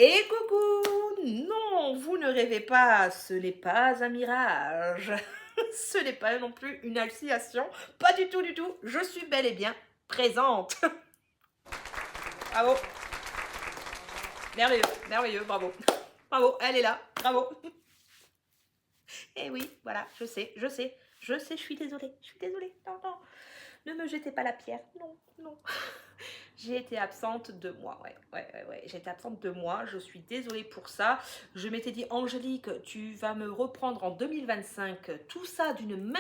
Et coucou! Non, vous ne rêvez pas, ce n'est pas un mirage. Ce n'est pas non plus une hallucination. Pas du tout, du tout. Je suis bel et bien présente. Bravo. Merveilleux, merveilleux, bravo. Bravo, elle est là, bravo. Et oui, voilà, je suis désolée, non, non. Ne me jetez pas la pierre, non, non. J'ai été absente 2 mois, ouais. J'ai été absente 2 mois, je suis désolée pour ça. Je m'étais dit, Angélique, tu vas me reprendre en 2025 tout ça d'une main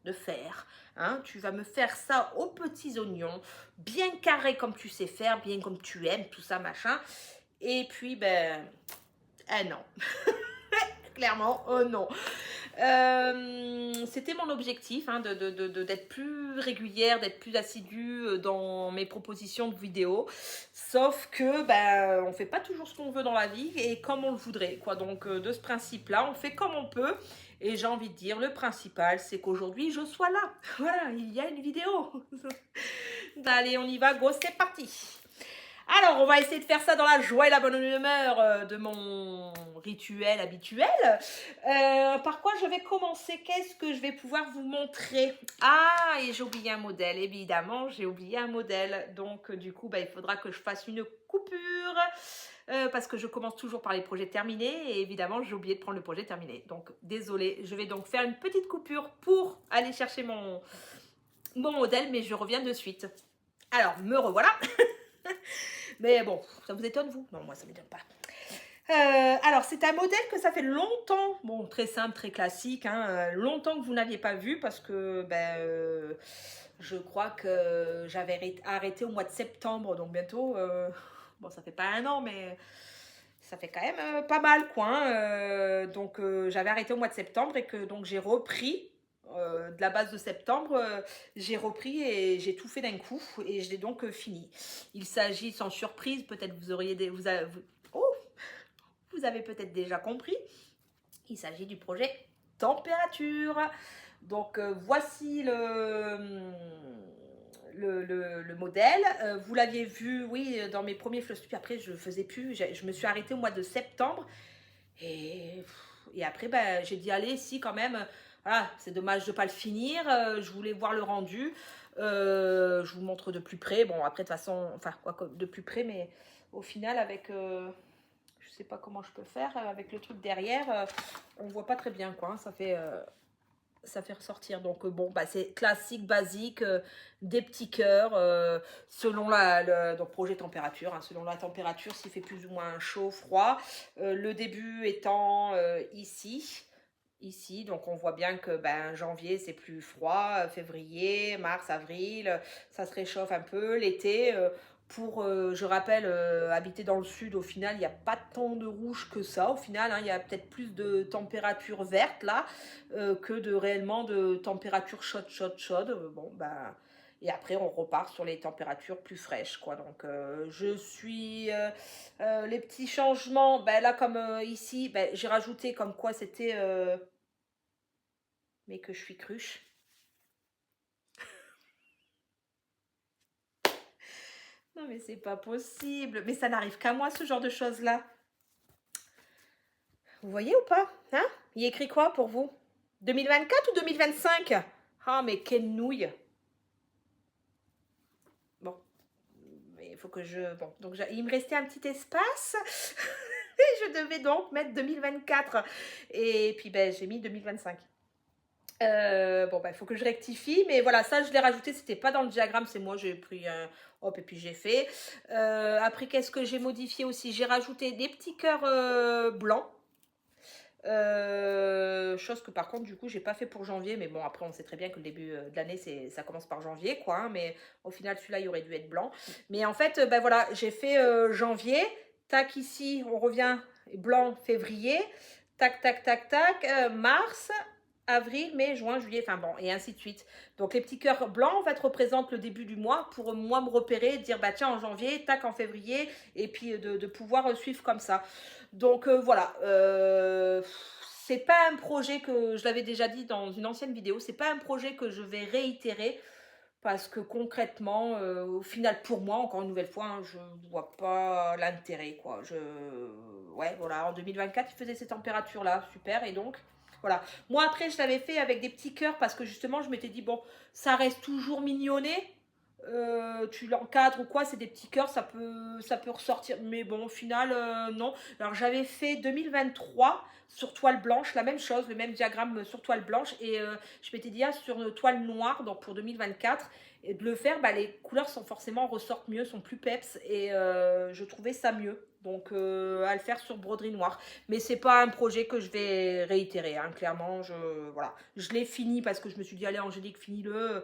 de fer. Hein, tu vas me faire ça aux petits oignons, bien carré comme tu sais faire, bien comme tu aimes, tout ça, machin. Et puis, ben, non. Clairement, non. C'était mon objectif hein, d'être plus régulière, d'être plus assidue dans mes propositions de vidéos. Sauf que on fait pas toujours ce qu'on veut dans la vie et comme on le voudrait. Quoi. Donc de ce principe-là, on fait comme on peut. Et j'ai envie de dire, le principal, c'est qu'aujourd'hui, je sois là. Voilà, il y a une vidéo. Allez, on y va, go, c'est parti. Alors, on va essayer de faire ça dans la joie et la bonne humeur de mon rituel habituel. Par quoi je vais commencer? Qu'est-ce que je vais pouvoir vous montrer? Ah, et j'ai oublié un modèle, évidemment, j'ai oublié un modèle. Donc, du coup, il faudra que je fasse une coupure. Parce que je commence toujours par les projets terminés et évidemment j'ai oublié de prendre le projet terminé. Donc désolée, je vais donc faire une petite coupure pour aller chercher mon modèle, mais je reviens de suite. Alors, me revoilà. Mais bon, ça vous étonne, vous? Non, moi, ça ne m'étonne pas. Alors, c'est un modèle que ça fait longtemps, bon, très simple, très classique, hein, longtemps que vous n'aviez pas vu parce que je crois que j'avais arrêté au mois de septembre, donc bientôt, bon, ça fait pas un an, mais ça fait quand même pas mal, quoi. Hein, donc, j'avais arrêté au mois de septembre et que donc j'ai repris de la base de septembre, j'ai repris et j'ai tout fait d'un coup et je l'ai donc fini. Il s'agit, sans surprise, peut-être vous auriez des, vous avez peut-être déjà compris, il s'agit du projet température. Donc voici le modèle. Vous l'aviez vu, oui, dans mes premiers flush, puis après je faisais plus, je me suis arrêtée au mois de septembre et après j'ai dit allez, si quand même, voilà, c'est dommage de ne pas le finir, je voulais voir le rendu. Je vous montre de plus près, bon après de toute façon, enfin quoi de plus près, mais au final avec je sais pas comment je peux faire avec le truc derrière, on voit pas très bien quoi, hein, ça fait ressortir. Donc bon, c'est classique, basique, des petits cœurs selon donc projet température, hein, selon la température, s'il fait plus ou moins chaud, froid. Le début étant ici, donc on voit bien que janvier c'est plus froid, février, mars, avril, ça se réchauffe un peu. L'été, je rappelle, habiter dans le sud, au final, il n'y a pas tant de rouge que ça. Au final, hein, il y a peut-être plus de température verte là que de réellement de température chaude. Bon, et après, on repart sur les températures plus fraîches, quoi. Donc, je suis... les petits changements, là, comme ici, j'ai rajouté comme quoi c'était... mais que je suis cruche. Non, mais c'est pas possible. Mais ça n'arrive qu'à moi, ce genre de choses-là. Vous voyez ou pas? Hein? Il écrit quoi pour vous? 2024 ou 2025? Ah, mais quelle nouille! Bon, mais il faut que je... Bon, donc il me restait un petit espace. Et je devais donc mettre 2024. Et puis, j'ai mis 2025. Il faut que je rectifie, mais voilà, ça je l'ai rajouté, c'était pas dans le diagramme, c'est moi, j'ai pris un hop et puis j'ai fait. Après, qu'est-ce que j'ai modifié aussi? J'ai rajouté des petits cœurs blancs. Chose que par contre du coup j'ai pas fait pour janvier, mais bon après on sait très bien que le début de l'année ça commence par janvier quoi, hein, mais au final celui-là il aurait dû être blanc. Mais en fait voilà, j'ai fait janvier, tac, ici on revient blanc février, tac tac tac tac, mars, avril, mai, juin, juillet, enfin bon, et ainsi de suite. Donc les petits cœurs blancs en fait représentent le début du mois pour moi me repérer, dire tiens en janvier, tac en février, et puis de pouvoir suivre comme ça. Donc voilà, c'est pas un projet que je l'avais déjà dit dans une ancienne vidéo, c'est pas un projet que je vais réitérer parce que concrètement, au final, pour moi, encore une nouvelle fois, hein, je vois pas l'intérêt, quoi. Ouais, voilà, en 2024, il faisait ces températures-là, super, et donc, voilà. Moi, après, je l'avais fait avec des petits cœurs, parce que justement, je m'étais dit, bon, ça reste toujours mignonné, tu l'encadres ou quoi, c'est des petits cœurs, ça peut ressortir, mais bon, au final, non. Alors, j'avais fait 2023 sur toile blanche, la même chose, le même diagramme sur toile blanche, et je m'étais dit, ah, sur une toile noire, donc pour 2024, et de le faire, bah, les couleurs sont forcément ressortent mieux, sont plus peps, et je trouvais ça mieux. Donc à le faire sur broderie noire. Mais c'est pas un projet que je vais réitérer, hein, clairement. Voilà. Je l'ai fini parce que je me suis dit, allez Angélique, finis-le.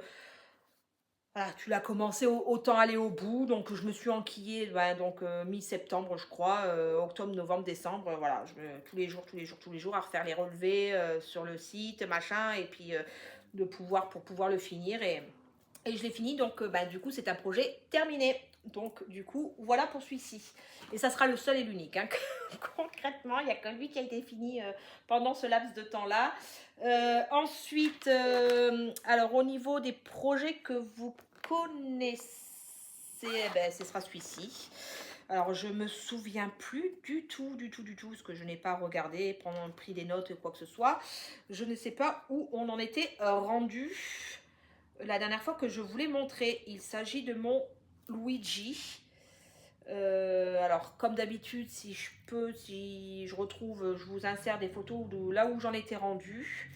Voilà, tu l'as commencé, autant aller au bout. Donc je me suis enquillée donc mi-septembre, je crois, octobre, novembre, décembre. Voilà, tous les jours, tous les jours, tous les jours, à refaire les relevés sur le site, machin, et puis pour pouvoir le finir. Et je l'ai fini, donc du coup, c'est un projet terminé. Donc, du coup, voilà pour celui-ci. Et ça sera le seul et l'unique, hein. Concrètement, il n'y a que lui qui a été fini pendant ce laps de temps-là. Ensuite, alors au niveau des projets que vous connaissez, ce sera celui-ci. Alors, je me souviens plus du tout, parce que je n'ai pas regardé, pris des notes, quoi que ce soit. Je ne sais pas où on en était rendu la dernière fois que je voulais montrer. Il s'agit de mon Luigi. Alors, comme d'habitude, si je retrouve, je vous insère des photos de là où j'en étais rendue.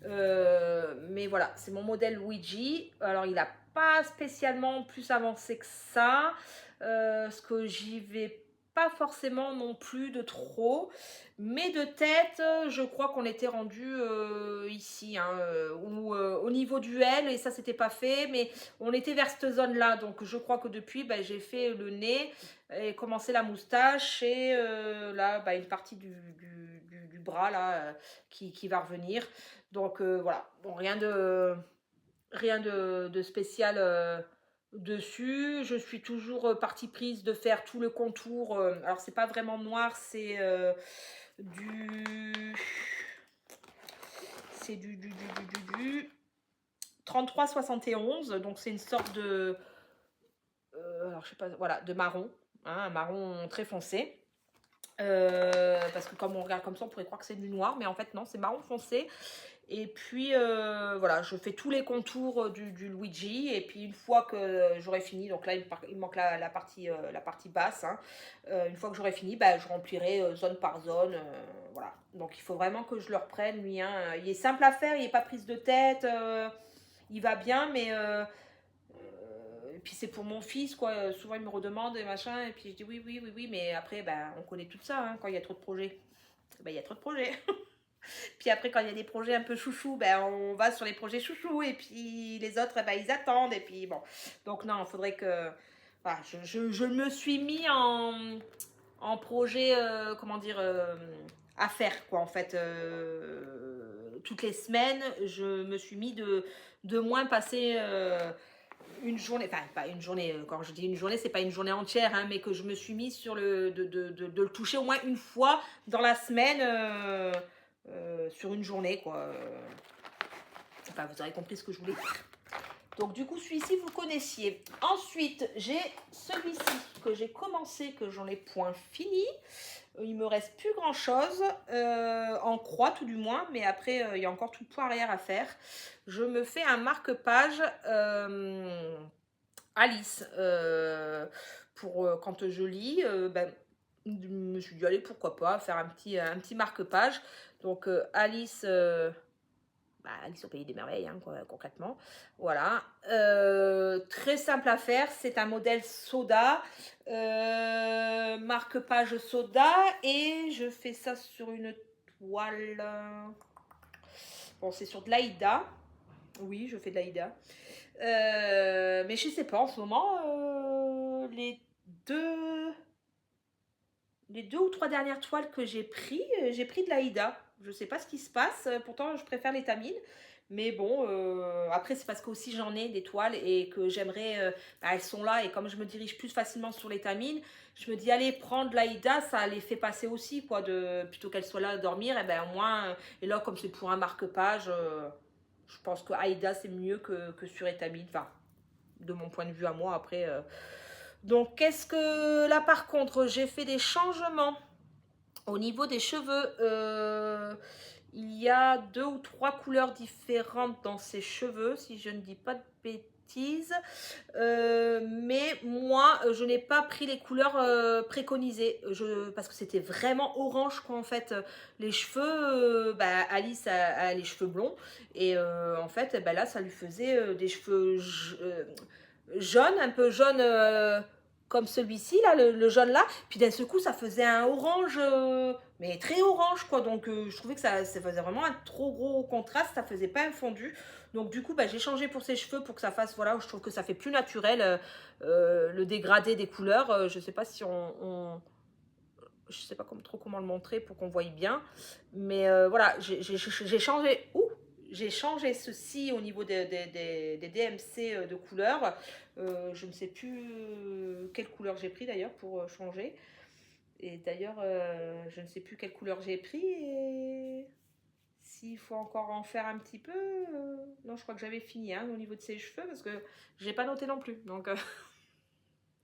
Mais voilà, c'est mon modèle Luigi. Alors, il n'a pas spécialement plus avancé que ça. Parce que j'y vais pas forcément non plus de trop. Mais de tête, je crois qu'on était rendu ici, hein, au niveau du L, et ça, c'était pas fait. Mais on était vers cette zone-là. Donc, je crois que depuis, j'ai fait le nez et commencé la moustache. Et là, une partie du bras là, qui va revenir. Donc voilà, bon, rien de spécial dessus. Je suis toujours partie prise de faire tout le contour. Alors c'est pas vraiment noir, du du 3371. Donc c'est une sorte de alors je sais pas, voilà, de marron, hein, un marron très foncé. Parce que comme on regarde comme ça, on pourrait croire que c'est du noir, mais en fait non, c'est marron foncé. Et puis voilà, je fais tous les contours du Luigi, et puis une fois que j'aurai fini, donc là il manque la partie basse, hein. Une fois que j'aurai fini, je remplirai zone par zone, voilà. Donc il faut vraiment que je le reprenne, lui, hein. Il est simple à faire, il n'est pas prise de tête, il va bien, mais et puis c'est pour mon fils, quoi. Souvent il me redemande et machin, et puis je dis oui, oui, oui, oui, mais après on connaît tout ça, hein, quand il y a trop de projets. Il y a trop de projets. Puis après, quand il y a des projets un peu chouchou, on va sur les projets chouchou. Et puis les autres, ils attendent. Et puis bon. Donc non, il faudrait que... Voilà, je me suis mis en projet, comment dire, à faire, quoi, en fait. Toutes les semaines, je me suis mis de moins passer... une journée, enfin pas une journée, quand je dis une journée, c'est pas une journée entière, hein, mais que je me suis mis sur de le toucher au moins une fois dans la semaine, sur une journée, quoi. Enfin, vous aurez compris ce que je voulais dire. Donc du coup, celui-ci, vous le connaissiez. Ensuite, j'ai celui-ci que j'ai commencé, que j'en ai point fini. Il me reste plus grand chose, en croix tout du moins, mais après il y a encore tout le point arrière à faire. Je me fais un marque-page Alice, pour quand je lis, je me suis dit allez, pourquoi pas faire un petit marque-page. Donc Alice, Alice au pays des merveilles, hein, quoi, concrètement. Voilà. Très simple à faire. C'est un modèle soda. Marque-page soda. Et je fais ça sur une toile. Bon, c'est sur de l'Aïda. Oui, je fais de l'Aïda. Mais je sais pas, en ce moment, les deux ou trois dernières toiles que j'ai pris de l'Aïda. Je sais pas ce qui se passe, pourtant je préfère les tamines. Mais bon, après c'est parce qu'aussi j'en ai des toiles et que j'aimerais, elles sont là, et comme je me dirige plus facilement sur les tamines, je me dis allez, prendre l'Aïda, ça les fait passer aussi, quoi, plutôt qu'elles soient là à dormir, et au moins, et là comme c'est pour un marque-page, je pense que Aïda c'est mieux que sur étamine, enfin de mon point de vue à moi après. Donc, qu'est-ce que là par contre, j'ai fait des changements au niveau des cheveux. Il y a 2 ou 3 couleurs différentes dans ses cheveux, si je ne dis pas de bêtises. Mais moi, je n'ai pas pris les couleurs préconisées, parce que c'était vraiment orange quoi en fait. Les cheveux, Alice a les cheveux blonds et en fait, là, ça lui faisait des cheveux jaunes, un peu jaunes. Comme celui-ci là, le jaune là, puis d'un seul coup ça faisait un orange, mais très orange quoi, donc je trouvais que ça faisait vraiment un trop gros contraste, ça faisait pas un fondu, donc du coup j'ai changé pour ses cheveux pour que ça fasse, voilà, je trouve que ça fait plus naturel, le dégradé des couleurs, je sais pas si je sais pas trop comment le montrer pour qu'on voie bien, mais voilà, j'ai changé, j'ai changé ceci au niveau des DMC de couleur. Je ne sais plus quelle couleur j'ai pris d'ailleurs pour changer. Et d'ailleurs, je ne sais plus quelle couleur j'ai pris. Et s'il faut encore en faire un petit peu. Non, je crois que j'avais fini hein, au niveau de ses cheveux parce que je n'ai pas noté non plus. Donc,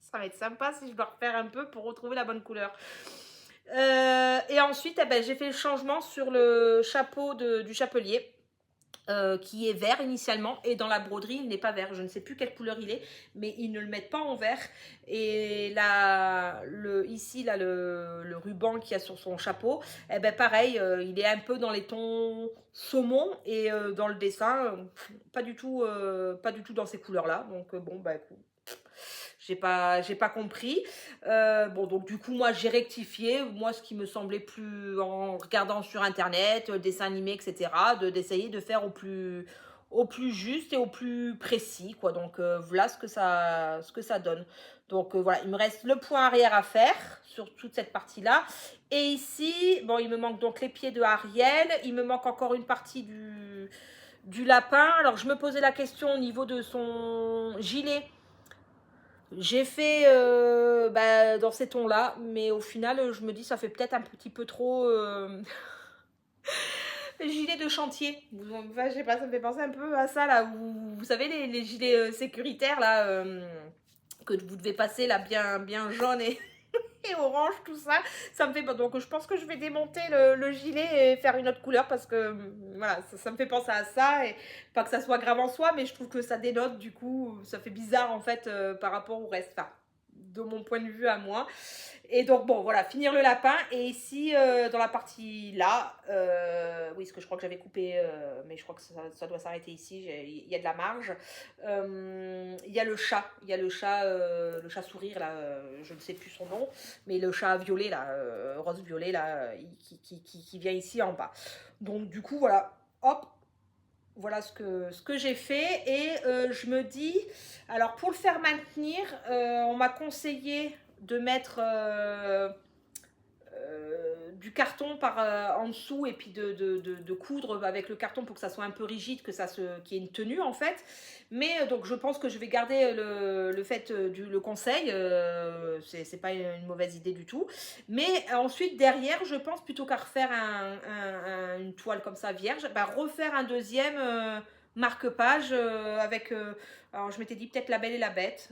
ça va être sympa si je dois refaire un peu pour retrouver la bonne couleur. Et ensuite, j'ai fait le changement sur le chapeau du chapelier. Qui est vert initialement et dans la broderie il n'est pas vert, je ne sais plus quelle couleur il est mais ils ne le mettent pas en vert et là ici là le ruban qu'il y a sur son chapeau pareil, il est un peu dans les tons saumon et dans le dessin pas du tout dans ces couleurs là, donc bon écoute, j'ai pas compris. Bon, donc du coup, moi, j'ai rectifié. Moi, ce qui me semblait plus, en regardant sur Internet, dessins animés, etc., d'essayer de faire au plus juste et au plus précis, quoi. Donc, voilà ce que ça donne. Donc, voilà, il me reste le point arrière à faire sur toute cette partie-là. Et ici, bon, il me manque donc les pieds de Ariel. Il me manque encore une partie du lapin. Alors, je me posais la question au niveau de son gilet. J'ai fait dans ces tons-là, mais au final, je me dis ça fait peut-être un petit peu trop gilet de chantier. Enfin, je sais pas, ça me fait penser un peu à ça là, vous savez les gilets sécuritaires là que vous devez passer là bien jaune et et orange, tout ça, ça me fait pas. Donc je pense que je vais démonter le gilet et faire une autre couleur parce que voilà, ça me fait penser à ça et pas que ça soit grave en soi, mais je trouve que ça dénote, du coup, ça fait bizarre en fait par rapport au reste, enfin, de mon point de vue à moi. Et donc bon voilà, finir le lapin et ici dans la partie là, oui, ce que je crois que j'avais coupé, mais je crois que ça doit s'arrêter ici, il y a de la marge. Il y a le chat, le chat sourire là, je ne sais plus son nom, mais le chat violet là, rose violet là, qui vient ici en bas. Donc du coup voilà, hop, voilà ce que j'ai fait et je me dis, alors pour le faire maintenir, on m'a conseillé de mettre du carton en dessous et puis de coudre avec le carton pour que ça soit un peu rigide, qu'il y ait une tenue en fait. Mais donc je pense que je vais garder le fait le conseil, c'est pas une mauvaise idée du tout. Mais ensuite derrière, je pense plutôt qu'à refaire une toile comme ça vierge, refaire un deuxième marque-page avec, alors je m'étais dit peut-être La Belle et la Bête,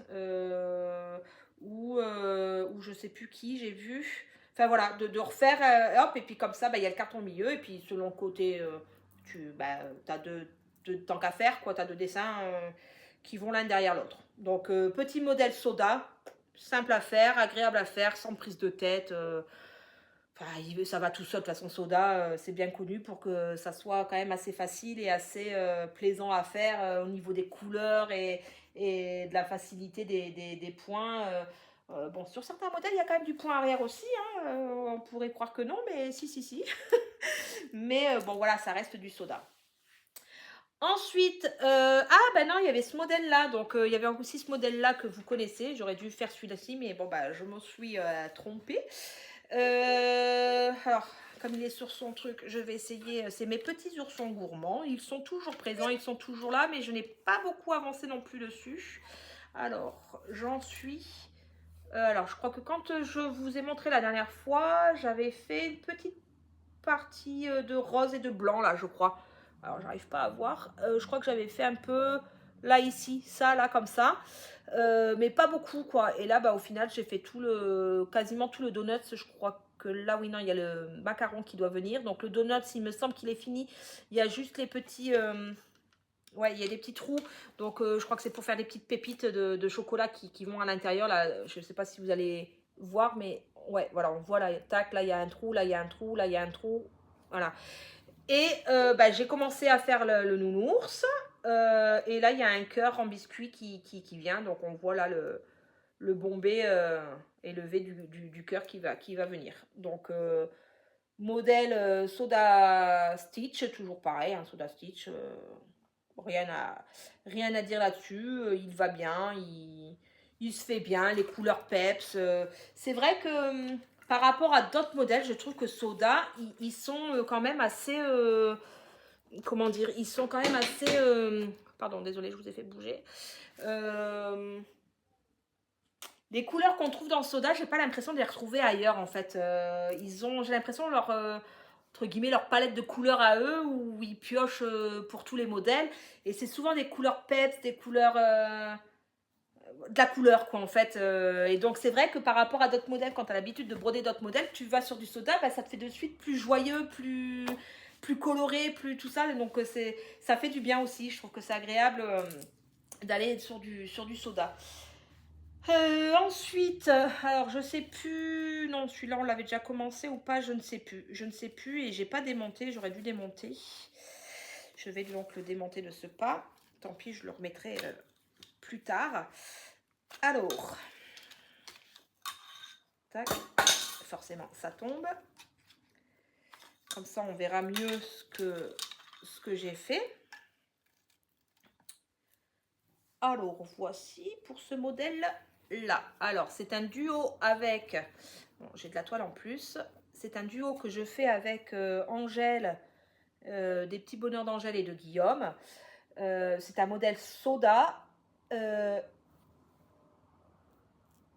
ou je sais plus qui j'ai vu. Enfin voilà, de refaire, hop, et puis comme ça, il y a le carton au milieu, et puis selon le côté, tu as tant qu'à faire, quoi, tu as 2 dessins qui vont l'un derrière l'autre. Donc petit modèle soda, simple à faire, agréable à faire, sans prise de tête. Enfin, ça va tout seul, de toute façon, soda, c'est bien connu pour que ça soit quand même assez facile et assez plaisant à faire au niveau des couleurs et de la facilité des points. Bon, sur certains modèles, il y a quand même du point arrière aussi, hein, on pourrait croire que non, mais si. Mais bon, voilà, ça reste du soda. Ensuite, non, il y avait ce modèle-là, donc il y avait aussi ce modèle-là que vous connaissez, j'aurais dû faire celui-ci, mais bon, je m'en suis trompée. Alors, comme il est sur son truc, je vais essayer. C'est mes petits oursons gourmands. Ils sont toujours présents, ils sont toujours là, mais je n'ai pas beaucoup avancé non plus dessus. Alors, j'en suis. Alors, je crois que quand je vous ai montré la dernière fois, j'avais fait une petite partie de rose et de blanc, là, je crois. Alors, j'arrive pas à voir. Je crois que j'avais fait un peu là ici, ça là comme ça, mais pas beaucoup quoi. Et là au final j'ai fait quasiment tout le donut. Je crois que là oui non il y a le macaron qui doit venir. Donc le donut il me semble qu'il est fini. Il y a juste les petits, ouais il y a des petits trous. Donc je crois que c'est pour faire des petites pépites de chocolat qui vont à l'intérieur là. Je sais pas si vous allez voir mais ouais voilà on voit là tac là il y a un trou, là il y a un trou, là il y a un trou, voilà. Et j'ai commencé à faire le nounours. Et là, il y a un cœur en biscuit qui vient. Donc, on voit là le bombé et le V du cœur qui va venir. Donc, modèle Soda Stitch, toujours pareil, hein, Soda Stitch. Rien à dire là-dessus. Il va bien, il se fait bien, les couleurs peps. C'est vrai que par rapport à d'autres modèles, je trouve que Soda, ils sont quand même assez... comment dire, ils sont quand même assez... pardon, désolé, je vous ai fait bouger. Les couleurs qu'on trouve dans Soda, j'ai pas l'impression de les retrouver ailleurs en fait. J'ai l'impression entre guillemets, leur palette de couleurs à eux où ils piochent pour tous les modèles. Et c'est souvent des couleurs peps, des couleurs... de la couleur quoi en fait. Et donc c'est vrai que par rapport à d'autres modèles, quand tu as l'habitude de broder d'autres modèles, tu vas sur du Soda, ça te fait de suite plus joyeux, plus coloré, plus tout ça. Donc ça fait du bien aussi. Je trouve que c'est agréable d'aller sur du Soda. Ensuite, alors je sais plus, non celui-là on l'avait déjà commencé ou pas, je ne sais plus et j'ai pas démonté, j'aurais dû démonter. Je vais donc le démonter de ce pas, tant pis je le remettrai plus tard. Alors, tac, forcément ça tombe, comme ça on verra mieux ce que j'ai fait. Alors voici pour ce modèle là. Alors c'est un duo avec, bon, j'ai de la toile en plus, c'est un duo que je fais avec Angèle, des petits bonheurs d'Angèle et de Guillaume. C'est un modèle Soda.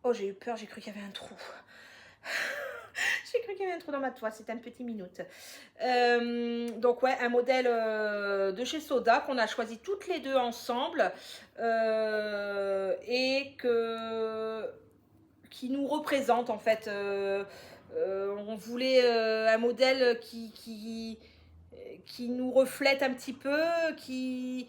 Oh j'ai eu peur, j'ai cru qu'il y avait un trou. J'ai cru qu'il y avait un trou dans ma toile, c'était un petit minute. Donc ouais, un modèle de chez Soda qu'on a choisi toutes les deux ensemble et qui nous représente en fait. On voulait un modèle qui nous reflète un petit peu, qui...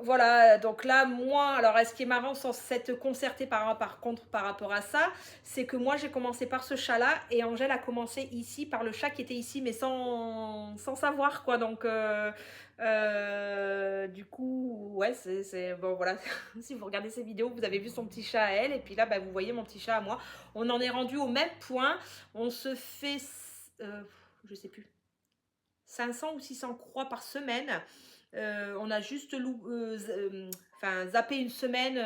Voilà, donc là, moi, alors ce qui est marrant sans s'être concerté par contre par rapport à ça, c'est que moi j'ai commencé par ce chat-là et Angèle a commencé ici par le chat qui était ici, mais sans savoir quoi. Donc, du coup, ouais, bon voilà. Si vous regardez ces vidéos, vous avez vu son petit chat à elle, et puis là, vous voyez mon petit chat à moi. On en est rendu au même point. On se fait, je sais plus, 500 ou 600 croix par semaine. On a juste zappé une semaine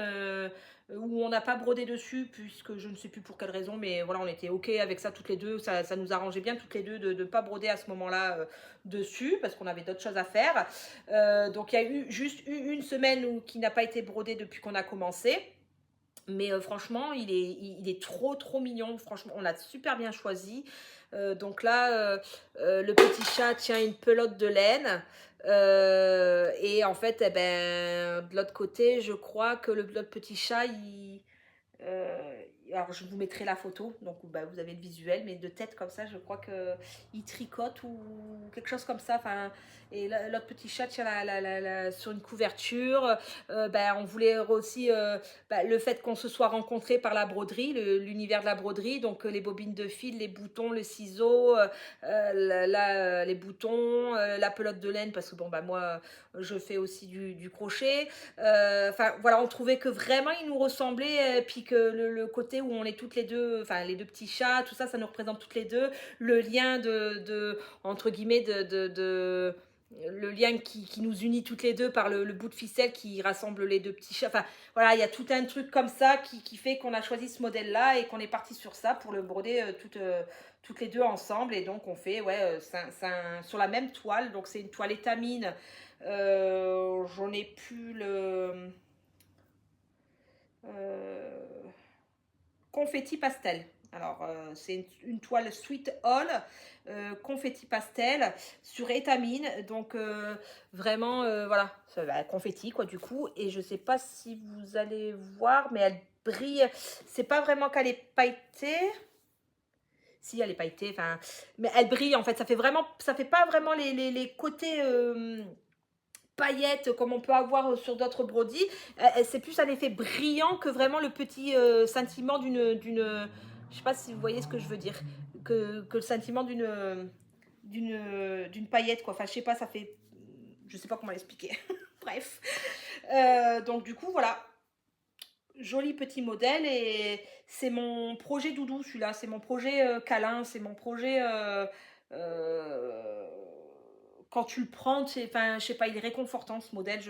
où on n'a pas brodé dessus, puisque je ne sais plus pour quelle raison, mais voilà, on était ok avec ça toutes les deux. Ça nous arrangeait bien toutes les deux de ne pas broder à ce moment-là dessus, parce qu'on avait d'autres choses à faire. Donc il y a eu juste une semaine qui n'a pas été brodée depuis qu'on a commencé. Mais franchement, il est trop mignon. Franchement, on l'a super bien choisi. Donc là, le petit chat tient une pelote de laine. Et en fait, eh ben, de l'autre côté, je crois que l'autre petit chat, alors je vous mettrai la photo, donc vous avez le visuel, mais de tête comme ça, je crois qu'il tricote ou quelque chose comme ça. Enfin, et l'autre petit chat tient sur une couverture. On voulait aussi le fait qu'on se soit rencontrés par la broderie, l'univers de la broderie, donc les bobines de fil, les boutons, le ciseau, les boutons, la pelote de laine, parce que moi je fais aussi du crochet. Enfin voilà, on trouvait que vraiment il nous ressemblait, puis que le côté où on est toutes les deux, enfin les deux petits chats, tout ça, ça nous représente toutes les deux. Le lien entre guillemets, le lien qui nous unit toutes les deux par le bout de ficelle qui rassemble les deux petits chats. Enfin voilà, il y a tout un truc comme ça qui fait qu'on a choisi ce modèle-là et qu'on est parti sur ça pour le broder toutes les deux ensemble. Et donc on fait sur la même toile, donc c'est une toile étamine. J'en ai plus le confetti pastel. Alors, c'est une toile Sweet All, confetti pastel sur étamine. Donc, vraiment, voilà, ça va confetti, quoi, du coup. Et je sais pas si vous allez voir, mais elle brille. C'est pas vraiment qu'elle est pailletée. Si, elle est pailletée, enfin, mais elle brille, en fait. Ça fait pas vraiment les côtés paillettes comme on peut avoir sur d'autres brodis. C'est plus un effet brillant que vraiment le petit sentiment je sais pas si vous voyez ce que je veux dire, que le sentiment d'une paillette, quoi. Enfin, je sais pas, ça fait, je sais pas comment l'expliquer. Bref. Donc du coup, voilà, joli petit modèle, et c'est mon projet doudou, celui-là. C'est mon projet câlin, c'est mon projet euh, quand tu le prends, enfin, je sais pas, il est réconfortant, ce modèle.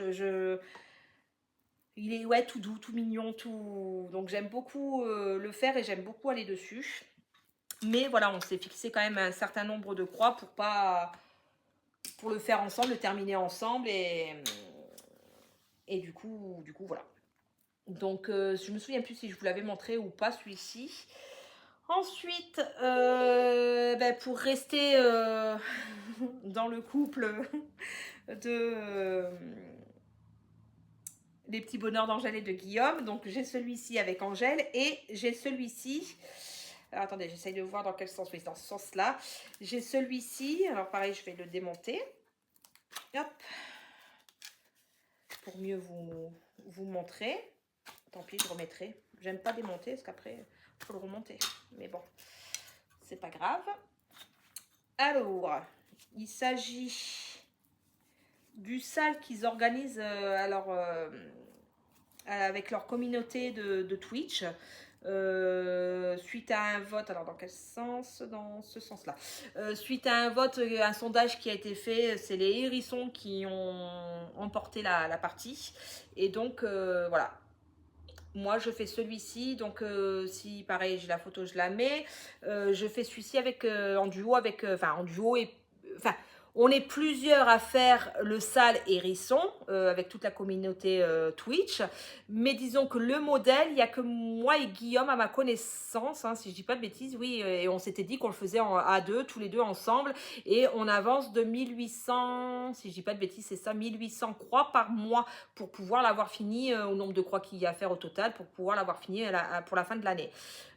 Il est, ouais, tout doux, tout mignon, tout. Donc j'aime beaucoup le faire, et j'aime beaucoup aller dessus. Mais voilà, on s'est fixé quand même un certain nombre de croix pour le faire ensemble, le terminer ensemble, et du coup voilà. Donc je me souviens plus si je vous l'avais montré ou pas, celui-ci. Ensuite, ben, pour rester dans le couple de les petits bonheurs d'Angèle et de Guillaume, donc j'ai celui-ci avec Angèle, et j'ai celui-ci. Alors attendez, j'essaye de voir dans quel sens. Oui, dans ce sens-là. J'ai celui-ci. Alors pareil, je vais le démonter. Hop. Pour mieux vous montrer. Tant pis, je remettrai. J'aime pas démonter parce qu'après, il faut le remonter. Mais bon, c'est pas grave. Alors, il s'agit du sale qu'ils organisent avec leur communauté de Twitch. Suite à un vote, alors dans quel sens? Dans ce sens-là. Suite à un vote, un sondage qui a été fait, c'est les hérissons qui ont emporté la partie. Et donc, voilà. Moi, je fais celui-ci, donc si pareil, j'ai la photo, je la mets. Je fais celui-ci avec en duo avec, enfin en duo et, enfin, on est plusieurs à faire le sale hérisson avec toute la communauté Twitch. Mais disons que le modèle, il n'y a que moi et Guillaume à ma connaissance, hein, si je dis pas de bêtises, oui. Et on s'était dit qu'on le faisait à deux, tous les deux ensemble. Et on avance de 1800, si je dis pas de bêtises, c'est ça, 1800 croix par mois pour pouvoir l'avoir fini au nombre de croix qu'il y a à faire au total, pour pouvoir l'avoir fini pour la fin de l'année.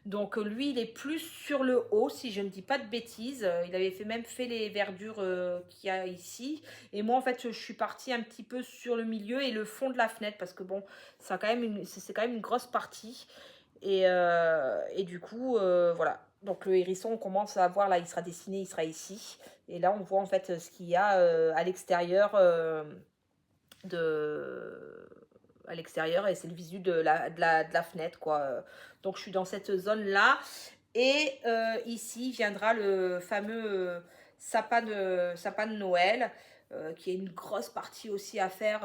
Donc lui, il est plus sur le haut, si je ne dis pas de bêtises. Il avait même fait les verdures qu'il y a ici. Et moi, en fait, je suis partie un petit peu sur le milieu et le fond de la fenêtre, parce que bon, c'est quand même une grosse partie. Et du coup, voilà. Donc le hérisson, on commence à voir, là, il sera dessiné, il sera ici. Et là, on voit en fait ce qu'il y a à l'extérieur à l'extérieur, et c'est le visu de la fenêtre, quoi. Donc je suis dans cette zone là, et ici viendra le fameux sapin de Noël, qui est une grosse partie aussi à faire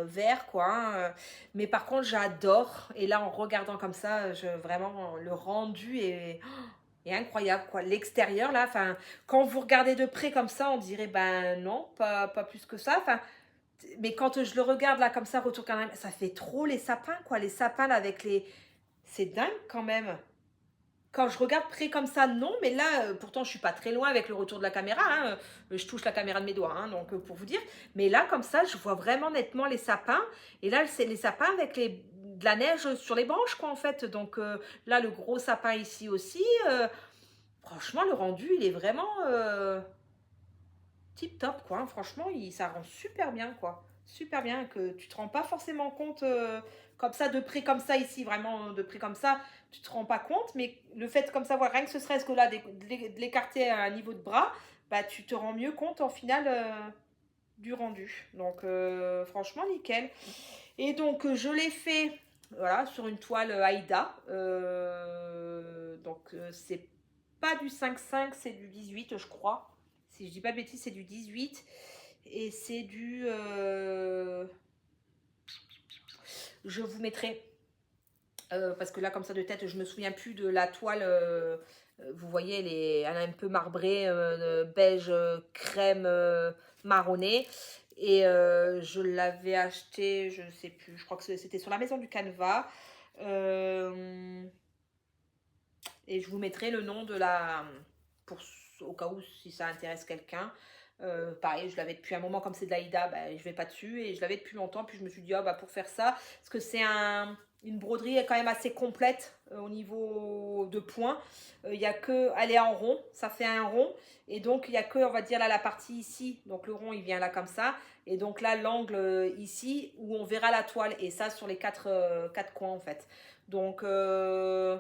vert, quoi, hein. Mais par contre j'adore, et là en regardant comme ça, vraiment le rendu est incroyable, quoi. L'extérieur là, enfin, quand vous regardez de près comme ça, on dirait ben non, pas plus que ça, enfin. Mais quand je le regarde là comme ça, retour caméra, ça fait trop les sapins, quoi. Les sapins là avec les. C'est dingue quand même. Quand je regarde près comme ça, non, mais là, pourtant je suis pas très loin avec le retour de la caméra, hein. Je touche la caméra de mes doigts, hein, donc pour vous dire. Mais là, comme ça, je vois vraiment nettement les sapins. Et là, c'est les sapins avec de la neige sur les branches, quoi, en fait. Donc là, le gros sapin ici aussi. Franchement, le rendu, il est vraiment tip top, quoi, hein. Franchement, ça rend super bien, quoi. Super bien, que tu te rends pas forcément compte comme ça, de près comme ça, ici, vraiment de près comme ça, tu te rends pas compte, mais le fait comme ça, voilà, rien que ce serait-ce que là, de l'écarter à un niveau de bras, bah tu te rends mieux compte en final du rendu. Donc franchement, nickel. Et donc je l'ai fait, voilà, sur une toile Aïda. Donc c'est pas du 5,5, c'est du 18, je crois. Si je dis pas de bêtises, c'est du 18. Et c'est du... je vous mettrai... parce que là, comme ça de tête, je me souviens plus de la toile. Vous voyez, elle est un peu marbrée, beige, crème, marronné. Et je l'avais acheté, je ne sais plus, je crois que c'était sur la maison du Canevas. Et je vous mettrai le nom de la... au cas où, si ça intéresse quelqu'un. Pareil, je l'avais depuis un moment, comme c'est de l'Aïda, je vais pas dessus. Et je l'avais depuis longtemps, puis je me suis dit, pour faire ça, parce que c'est une broderie quand même assez complète au niveau de points. Il y a que, elle est en rond, ça fait un rond. Et donc, il y a que, on va dire là, la partie ici. Donc, le rond, il vient là comme ça. Et donc là, l'angle ici, où on verra la toile. Et ça, sur les quatre coins, en fait. Donc, on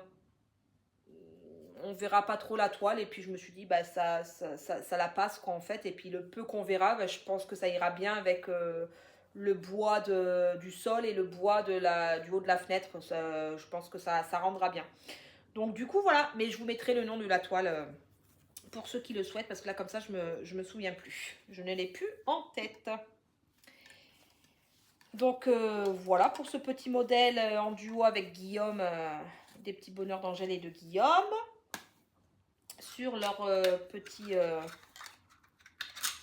verra pas trop la toile. Et puis, je me suis dit, ça la passe, quoi, en fait. Et puis, le peu qu'on verra, je pense que ça ira bien avec le bois du sol et le bois du haut de la fenêtre. Je pense que ça rendra bien. Donc, du coup, voilà. Mais je vous mettrai le nom de la toile pour ceux qui le souhaitent. Parce que là, comme ça, je me souviens plus. Je ne l'ai plus en tête. Donc voilà pour ce petit modèle en duo avec Guillaume, des petits bonheurs d'Angèle et de Guillaume, sur leur petit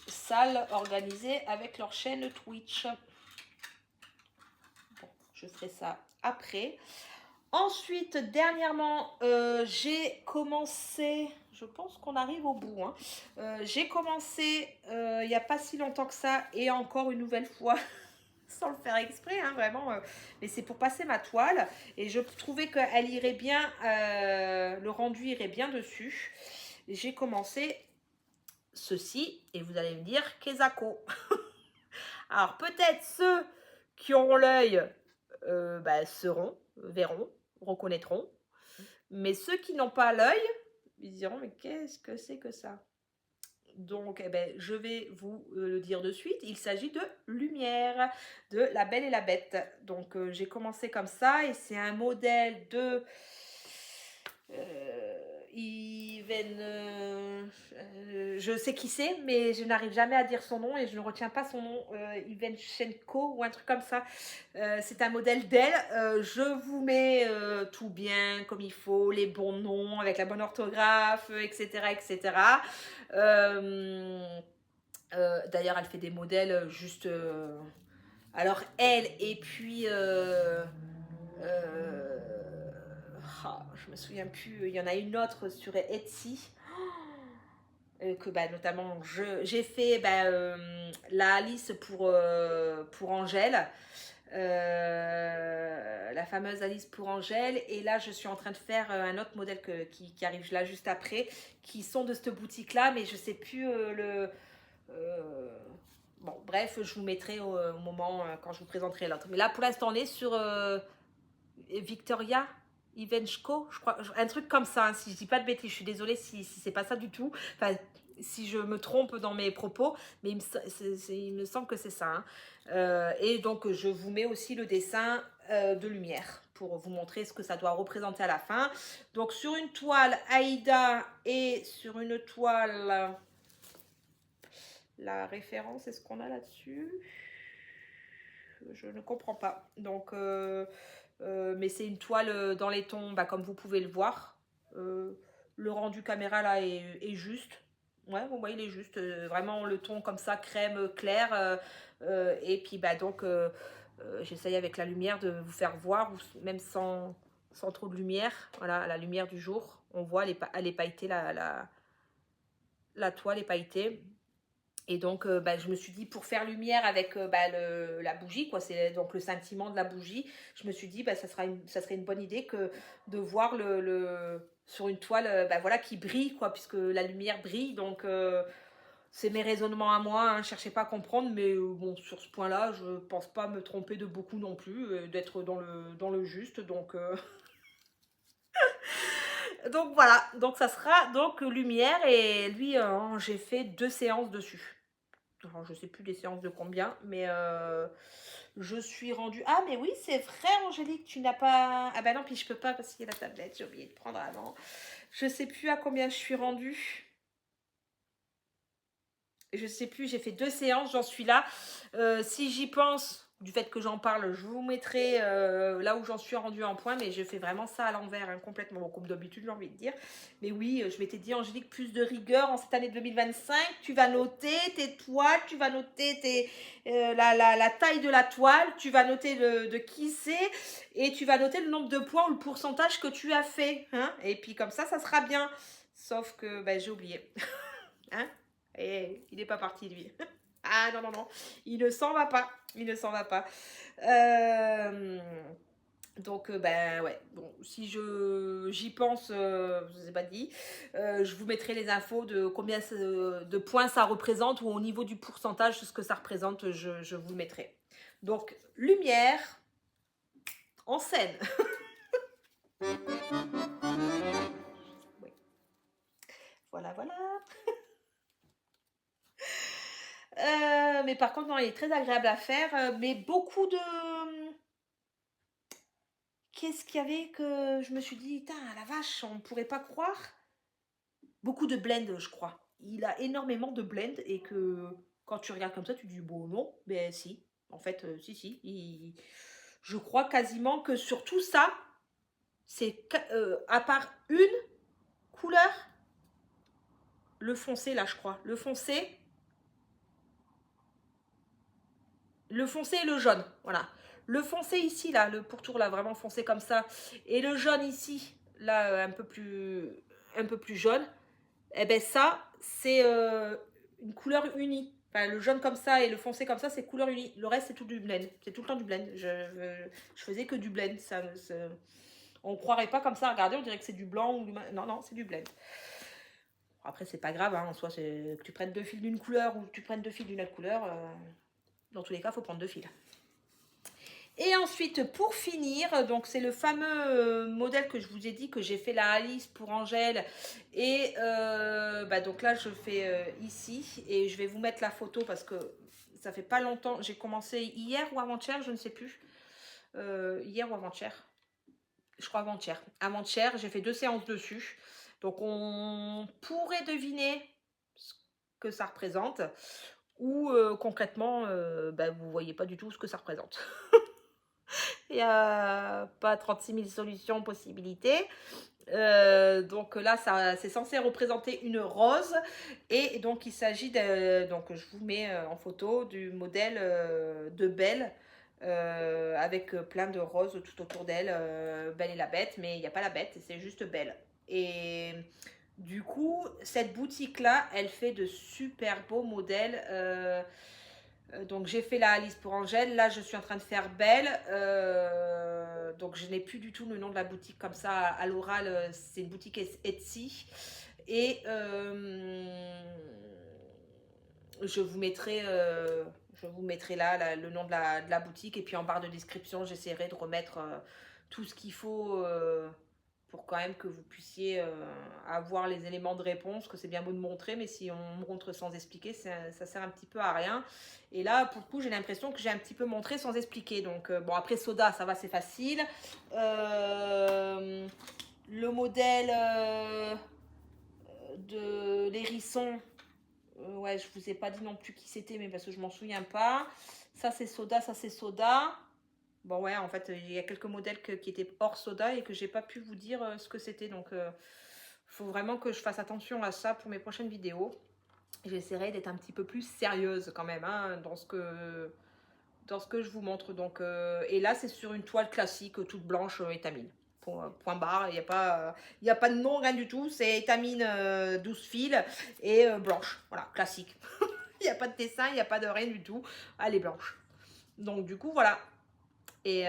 salle organisée avec leur chaîne Twitch. Bon, je ferai ça après. Ensuite, dernièrement, j'ai commencé, je pense qu'on arrive au bout, hein. J'ai commencé il n'y a pas si longtemps que ça, et encore une nouvelle fois, sans le faire exprès, hein, vraiment, mais c'est pour passer ma toile, et je trouvais qu'elle irait bien, le rendu irait bien dessus. J'ai commencé ceci, et vous allez me dire, Kezako. Alors, peut-être ceux qui auront l'œil verront, reconnaîtront. Mais ceux qui n'ont pas l'œil, ils diront, mais qu'est-ce que c'est que ça? Donc, je vais vous le dire de suite. Il s'agit de Lumière, de La Belle et la Bête. Donc, j'ai commencé comme ça, et c'est un modèle de je sais qui c'est, mais je n'arrive jamais à dire son nom et je ne retiens pas son nom. Ivenchenko ou un truc comme ça. C'est un modèle d'elle. Je vous mets tout bien comme il faut, les bons noms avec la bonne orthographe, etc. etc. D'ailleurs, elle fait des modèles juste... alors, elle, et puis... je me souviens plus, il y en a une autre sur Etsy que notamment j'ai fait la Alice pour Angèle, la fameuse Alice pour Angèle, et là je suis en train de faire un autre modèle qui arrive là juste après, qui sont de cette boutique là, mais je sais plus bon bref, je vous mettrai au moment quand je vous présenterai l'autre, mais là pour l'instant on est sur Victoria Ivenchko, je crois, un truc comme ça, hein, si je dis pas de bêtises, je suis désolée si c'est pas ça du tout, enfin si je me trompe dans mes propos, mais il me semble que c'est ça, hein. Et donc je vous mets aussi le dessin de Lumière pour vous montrer ce que ça doit représenter à la fin. Donc sur une toile Aïda et sur une toile, la référence, est-ce qu'on a là-dessus? Je ne comprends pas. Donc mais c'est une toile dans les tons, comme vous pouvez le voir. Le rendu caméra là est juste. Ouais, vous voyez, il est juste. Vraiment le ton comme ça, crème clair. Et puis donc j'essaye avec la lumière de vous faire voir, même sans trop de lumière. Voilà, la lumière du jour. On voit, elle est pailletée, la toile est pailletée. Et donc, je me suis dit, pour faire lumière avec la bougie, quoi, c'est donc le scintillement de la bougie, je me suis dit, ça serait une bonne idée que de voir sur une toile voilà, qui brille, quoi, puisque la lumière brille. Donc, c'est mes raisonnements à moi, hein, cherchez pas à comprendre, mais bon, sur ce point-là, je pense pas me tromper de beaucoup non plus, d'être dans le juste. Donc, donc voilà, donc ça sera donc lumière, et lui, j'ai fait 2 séances dessus. Alors, je sais plus les séances de combien, mais je suis rendue... Ah, mais oui, c'est vrai, Angélique, tu n'as pas... Ah bah non, puis je peux pas parce qu'il y a la tablette, j'ai oublié de prendre avant. Je sais plus à combien je suis rendue. Je sais plus, j'ai fait 2 séances, j'en suis là. Si j'y pense, du fait que j'en parle, je vous mettrai là où j'en suis rendue en point, mais je fais vraiment ça à l'envers, hein, complètement, bon, comme d'habitude, j'ai envie de dire. Mais oui, je m'étais dit, Angélique, plus de rigueur en cette année 2025, tu vas noter tes toiles, tu vas noter la taille de la toile, tu vas noter de qui c'est, et tu vas noter le nombre de points ou le pourcentage que tu as fait, hein, et puis comme ça sera bien. Sauf que ben, j'ai oublié, hein, et il n'est pas parti, lui. Ah non, non, non, il ne s'en va pas, il ne s'en va pas. Donc, ben ouais, bon, si j'y pense, je ne sais pas dit, je vous mettrai les infos de combien de points ça représente ou au niveau du pourcentage, ce que ça représente, je vous le mettrai. Donc, lumière en scène. Oui. Voilà, voilà. Mais par contre, non, il est très agréable à faire, mais beaucoup de... Qu'est-ce qu'il y avait que je me suis dit, putain, la vache, on ne pourrait pas croire. Beaucoup de blend, je crois. Il a énormément de blend et que quand tu regardes comme ça, tu dis, bon, non, ben si. En fait, si, si. Je crois quasiment que sur tout ça, c'est à part une couleur, le foncé, là, je crois. Le foncé et le jaune, voilà. Le foncé ici, là, le pourtour, là, vraiment foncé comme ça. Et le jaune ici, là, un peu plus jaune. Eh ben ça, c'est une couleur unie. Enfin, le jaune comme ça et le foncé comme ça, c'est couleur unie. Le reste, c'est tout du blend. C'est tout le temps du blend. Je faisais que du blend. On ne croirait pas comme ça. Regardez, on dirait que c'est du blanc. Non, non, c'est du blend. Après, c'est pas grave. Hein, en soi, que tu prennes 2 fils d'une couleur ou que tu prennes 2 fils d'une autre couleur. Dans tous les cas, il faut prendre 2 fils. Et ensuite, pour finir, donc c'est le fameux modèle que je vous ai dit que j'ai fait la Alice pour Angèle. Et bah donc là, je fais ici. Et je vais vous mettre la photo parce que ça fait pas longtemps. J'ai commencé hier ou avant-hier, je ne sais plus. Hier ou avant-hier. Je crois avant-hier. Avant-hier, j'ai fait 2 séances dessus. Donc on pourrait deviner ce que ça représente. Ou concrètement, bah, vous ne voyez pas du tout ce que ça représente. Il n'y a pas 36 000 solutions, possibilités. Donc là, c'est censé représenter une rose. Et donc, il s'agit de... Donc, je vous mets en photo du modèle de Belle. Avec plein de roses tout autour d'elle. Belle et la Bête. Mais il n'y a pas la Bête, c'est juste Belle. Et du coup, cette boutique-là, elle fait de super beaux modèles. Donc j'ai fait la Alice pour Angèle, là je suis en train de faire Belle, donc je n'ai plus du tout le nom de la boutique comme ça à l'oral, c'est une boutique Etsy, et je vous mettrai là, le nom de la boutique, et puis en barre de description j'essaierai de remettre tout ce qu'il faut pour quand même que vous puissiez avoir les éléments de réponse, que c'est bien beau de montrer, mais si on montre sans expliquer, ça sert un petit peu à rien. Et là, pour le coup, j'ai l'impression que j'ai un petit peu montré sans expliquer. Donc, bon, après Soda, ça va, c'est facile. Le modèle de l'hérisson, ouais, je vous ai pas dit non plus qui c'était, mais parce que je m'en souviens pas. Ça, c'est Soda, ça, c'est Soda. Bon ouais, en fait, il y a quelques modèles qui étaient hors Soda et que j'ai pas pu vous dire ce que c'était. Donc, faut vraiment que je fasse attention à ça pour mes prochaines vidéos. J'essaierai d'être un petit peu plus sérieuse quand même hein, dans ce que je vous montre. Donc, et là, c'est sur une toile classique, toute blanche, étamine. Point barre, il n'y a pas de nom, rien du tout. C'est étamine 12 fils et blanche. Voilà, classique. Il n'y a pas de dessin, il n'y a pas de rien du tout. Elle est blanche. Donc, du coup, voilà. Et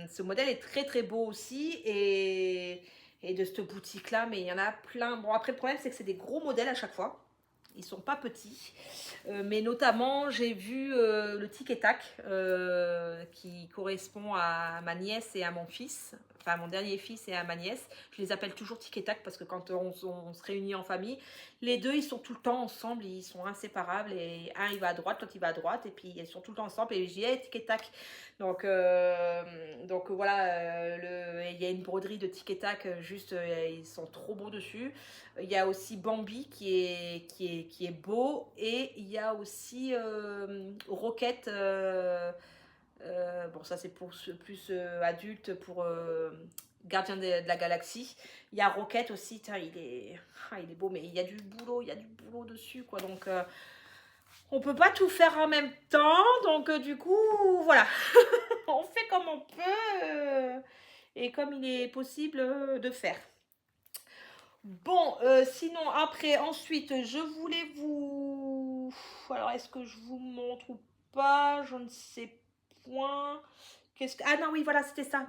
ce modèle est très très beau aussi. Et de cette boutique là, mais il y en a plein. Bon, après le problème c'est que c'est des gros modèles à chaque fois. Ils sont pas petits. Mais notamment j'ai vu le tic et tac qui correspond à ma nièce et à mon fils. Enfin, à mon dernier fils et à ma nièce. Je les appelle toujours tic et tac parce que quand on se réunit en famille, les deux ils sont tout le temps ensemble, ils sont inséparables. Et un il va à droite, l'autre il va à droite, et puis ils sont tout le temps ensemble. Et je dis hey, tic et tac. Donc voilà, il y a une broderie de tic et tac, juste ils sont trop beaux dessus. Il y a aussi Bambi qui est beau, et il y a aussi Roquette. Bon, ça c'est pour ceux plus adultes, pour Gardien de la Galaxie. Il y a Rocket aussi, tiens, il est beau, mais il y a du boulot dessus, quoi. Donc, on peut pas tout faire en même temps. Donc, du coup, voilà. On fait comme on peut et comme il est possible de faire. Bon, sinon, après, ensuite, je voulais vous... Alors, est-ce que je vous montre ou pas? Je ne sais point. Ah non, oui, voilà, c'était ça.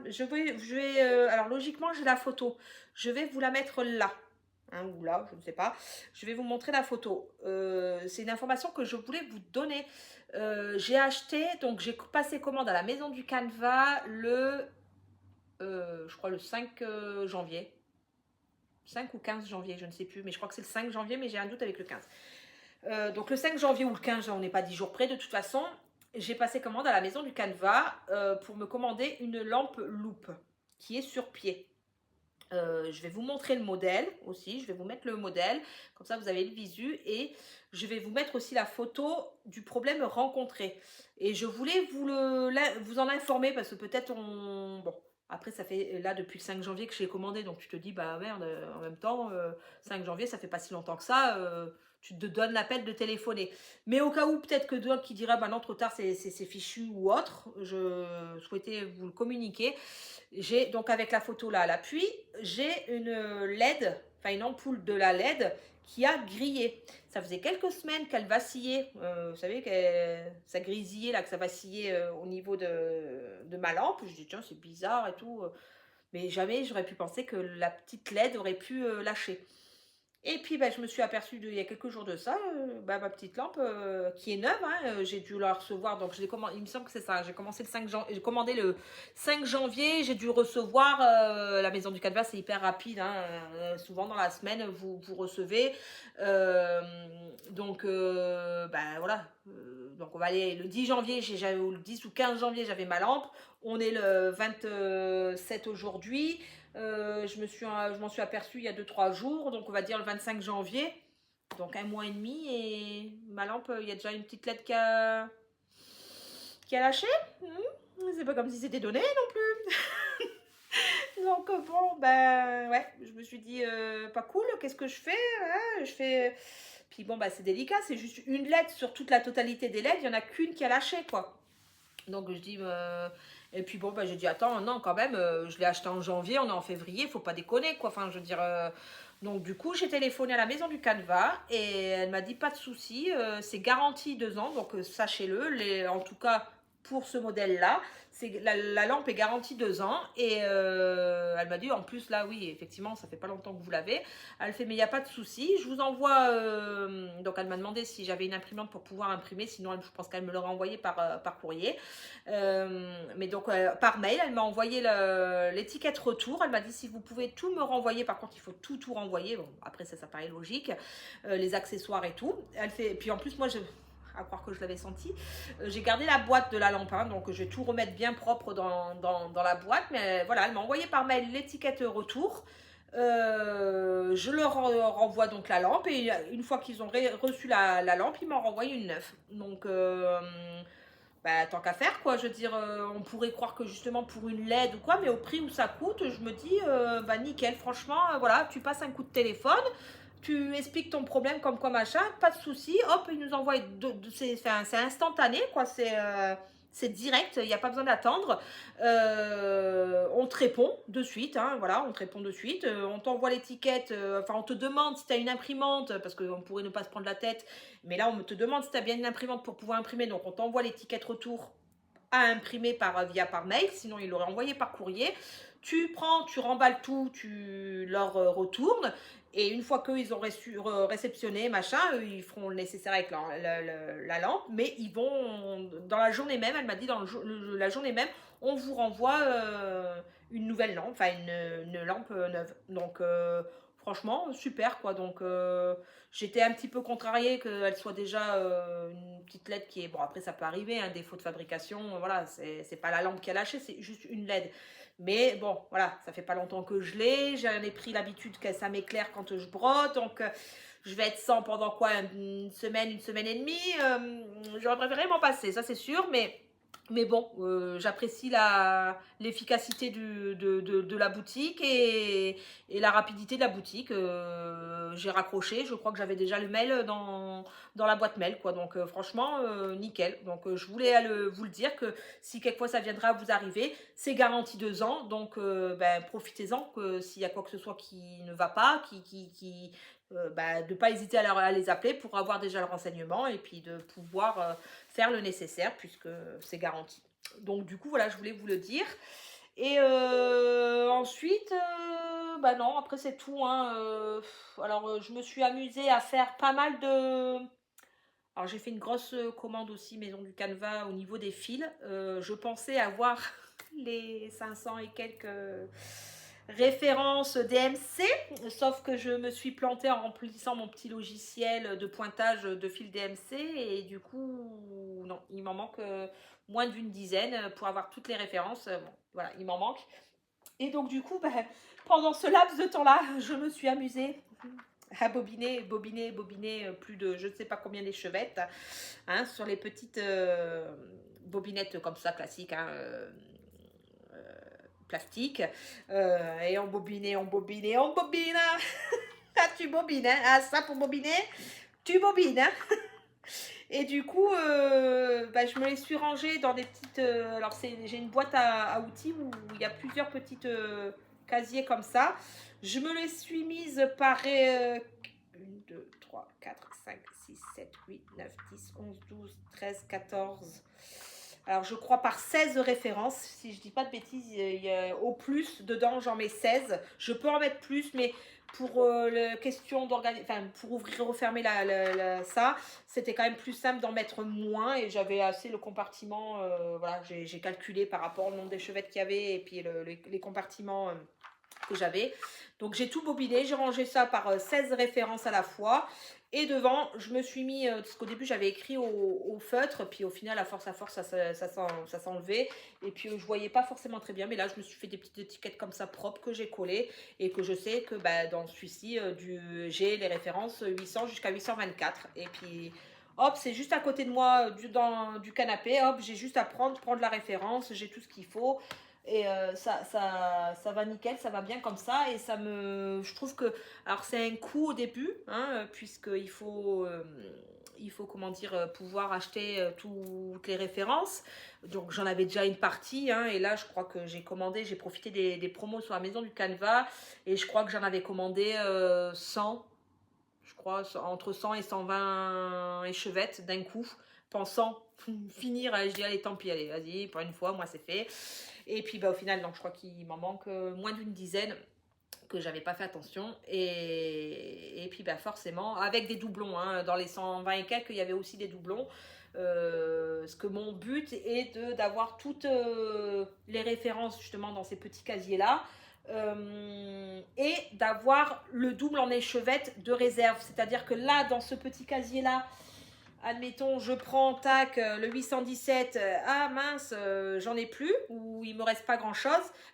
Alors, logiquement, j'ai la photo. Je vais vous la mettre là. Hein, ou là, je ne sais pas. Je vais vous montrer la photo. C'est une information que je voulais vous donner. J'ai acheté, donc j'ai passé commande à la Maison du Canevas je crois le 5 janvier. 5 ou 15 janvier, je ne sais plus, mais je crois que c'est le 5 janvier, mais j'ai un doute avec le 15. Donc le 5 janvier ou le 15, on n'est pas 10 jours près, de toute façon, j'ai passé commande à la Maison du Canevas pour me commander une lampe loupe qui est sur pied. Je vais vous montrer le modèle aussi, je vais vous mettre le modèle, comme ça vous avez le visu, et je vais vous mettre aussi la photo du problème rencontré. Et je voulais vous en informer parce que peut-être Bon, après ça fait là depuis le 5 janvier que j'ai commandé, donc tu te dis, bah merde, en même temps, 5 janvier, ça fait pas si longtemps que ça, tu te donnes l'appel de téléphoner. Mais au cas où, peut-être que d'autres qui diraient, bah non, trop tard, c'est fichu ou autre, je souhaitais vous le communiquer. J'ai donc avec la photo là à l'appui, j'ai une LED, enfin une ampoule de la LED qui a grillé. Ça faisait quelques semaines qu'elle vacillait. Vous savez que ça grisillait là, que ça vacillait au niveau de ma lampe. Je dis tiens c'est bizarre et tout, mais jamais j'aurais pu penser que la petite LED aurait pu lâcher. Et puis, bah, je me suis aperçue il y a quelques jours de ça, bah, ma petite lampe qui est neuve, hein, j'ai dû la recevoir, donc il me semble que c'est ça, j'ai commandé le 5 janvier, j'ai dû recevoir, la Maison du Canevas, c'est hyper rapide, hein, souvent dans la semaine, vous recevez, donc, bah, voilà, donc on va aller le 10 janvier, ou le 10 ou 15 janvier, j'avais ma lampe, on est le 27 aujourd'hui. Je m'en suis aperçue il y a 2-3 jours, donc on va dire le 25 janvier, donc un mois et demi, et ma lampe, il y a déjà une petite lettre qui a lâché. C'est pas comme si c'était donné non plus. Donc bon, ben ouais, je me suis dit, pas cool, qu'est-ce que je fais? Je fais... Puis bon, bah c'est délicat, c'est juste une lettre sur toute la totalité des lettres, il n'y en a qu'une qui a lâché, quoi. Donc je dis... Et puis bon, bah, j'ai dit, attends, non, quand même, je l'ai acheté en janvier, on est en février, faut pas déconner, quoi. Enfin, je veux dire... Donc du coup, j'ai téléphoné à la Maison du Canevas et elle m'a dit, pas de souci, c'est garanti 2 ans, donc sachez-le, en tout cas pour ce modèle-là, la lampe est garantie 2 ans et elle m'a dit, en plus là, oui, effectivement, ça fait pas longtemps que vous l'avez. Elle fait, mais il n'y a pas de souci, je vous envoie... donc elle m'a demandé si j'avais une imprimante pour pouvoir imprimer, sinon je pense qu'elle me l'aurait envoyé par courrier. Mais donc par mail, elle m'a envoyé l'étiquette retour. Elle m'a dit si vous pouvez tout me renvoyer. Par contre, il faut tout renvoyer. Bon, après ça paraît logique. Les accessoires et tout. Elle fait. Et puis en plus, moi, à croire que je l'avais senti, j'ai gardé la boîte de la lampe, hein, donc je vais tout remettre bien propre dans la boîte. Mais voilà, elle m'a envoyé par mail l'étiquette retour. Je leur renvoie donc la lampe et une fois qu'ils ont reçu la lampe, ils m'en renvoient une neuve. Donc bah, tant qu'à faire, quoi. Je veux dire, on pourrait croire que justement pour une LED ou quoi, mais au prix où ça coûte, je me dis, bah nickel, franchement, voilà, tu passes un coup de téléphone, tu expliques ton problème comme quoi machin, pas de souci, hop, ils nous envoient, c'est instantané, quoi, c'est direct, il n'y a pas besoin d'attendre. On te répond de suite, hein, voilà, on te répond de suite. On t'envoie l'étiquette, enfin, on te demande si tu as une imprimante, parce qu'on pourrait ne pas se prendre la tête, mais là, on te demande si tu as bien une imprimante pour pouvoir imprimer, donc on t'envoie l'étiquette retour à imprimer par mail, sinon ils l'auraient envoyé par courrier. Tu prends, tu remballes tout, tu leur retournes. Et une fois qu'ils ont réceptionné, machin, eux, ils feront le nécessaire avec la lampe, mais ils vont, dans la journée même, elle m'a dit, dans la journée même, on vous renvoie une nouvelle lampe, enfin une lampe neuve. Donc, franchement, super, quoi. Donc, j'étais un petit peu contrariée qu'elle soit déjà une petite LED qui est... Bon, après, ça peut arriver, un défaut de fabrication, voilà, c'est pas la lampe qui a lâché, c'est juste une LED. Mais bon, voilà, ça fait pas longtemps que je l'ai. J'en ai pris l'habitude que ça m'éclaire quand je brotte. Donc, je vais être sans pendant quoi, une semaine et demie. J'aurais préféré m'en passer, ça c'est sûr. Mais Mais bon, j'apprécie l'efficacité de la boutique et la rapidité de la boutique. J'ai raccroché, je crois que j'avais déjà le mail dans la boîte mail, quoi. Donc franchement, nickel. Donc je voulais vous le dire que si quelquefois ça viendra à vous arriver, c'est garanti 2 ans. Donc ben, profitez-en, que s'il y a quoi que ce soit qui ne va pas, de ne pas hésiter à les appeler pour avoir déjà le renseignement et puis de pouvoir faire le nécessaire puisque c'est garanti. Donc du coup, voilà, je voulais vous le dire. Et ensuite, bah non, après c'est tout. Hein, alors, je me suis amusée à faire pas mal de... Alors, j'ai fait une grosse commande aussi, Maison du Canevas, au niveau des fils. Je pensais avoir les 500 et quelques références DMC, sauf que je me suis plantée en remplissant mon petit logiciel de pointage de fil DMC et du coup, non, il m'en manque moins d'une dizaine pour avoir toutes les références. Bon, voilà, il m'en manque. Et donc, du coup, pendant ce laps de temps-là, je me suis amusée à bobiner plus de je ne sais pas combien d'échevettes hein, sur les petites bobinettes comme ça, classiques, hein, plastique. Et on bobine. Ah, tu bobines, hein. Ah, ça pour bobiner, tu bobines. Hein. Et du coup, je me les suis rangées dans des petites... alors, j'ai une boîte à outils où il y a plusieurs petites casiers comme ça. Je me les suis mises par 1, 2, 3, 4, 5, 6, 7, 8, 9, 10, 11, 12, 13, 14... Alors, je crois par 16 références. Si je dis pas de bêtises, il y a, au plus, dedans, j'en mets 16. Je peux en mettre plus, mais pour la question d'organiser, enfin, pour ouvrir et refermer ça, c'était quand même plus simple d'en mettre moins. Et j'avais assez le compartiment, voilà, j'ai calculé par rapport au nombre d'échevettes qu'il y avait et puis les compartiments que j'avais. Donc j'ai tout bobiné, j'ai rangé ça par 16 références à la fois. Et devant, je me suis mis, parce qu'au début j'avais écrit au feutre, puis au final, à force, ça s'enlevait. Et puis je voyais pas forcément très bien, mais là je me suis fait des petites étiquettes comme ça propres que j'ai collées. Et que je sais que dans celui-ci, j'ai les références 800 jusqu'à 824. Et puis hop, c'est juste à côté de moi du canapé, hop, j'ai juste à prendre la référence, j'ai tout ce qu'il faut. Et ça va nickel, ça va bien comme ça. Et je trouve que, alors c'est un coût au début, hein, il faut comment dire, pouvoir acheter toutes les références. Donc j'en avais déjà une partie, hein, et là je crois que j'ai profité des promos sur la Maison du Canevas, et je crois que j'en avais commandé 100, je crois, entre 100 et 120 échevettes d'un coup, pensant finir. Je dis allez, tant pis, allez, vas-y, pour une fois, moi c'est fait. Et puis au final, non, je crois qu'il m'en manque moins d'une dizaine que j'avais pas fait attention. Et puis forcément, avec des doublons, hein, dans les 120 et quelques, il y avait aussi des doublons. Parce que mon but est d'avoir toutes les références justement dans ces petits casiers là. Et d'avoir le double en échevette de réserve, c'est à dire que là dans ce petit casier là, admettons, je prends, tac, le 817, ah mince, j'en ai plus, ou il me reste pas grand chose,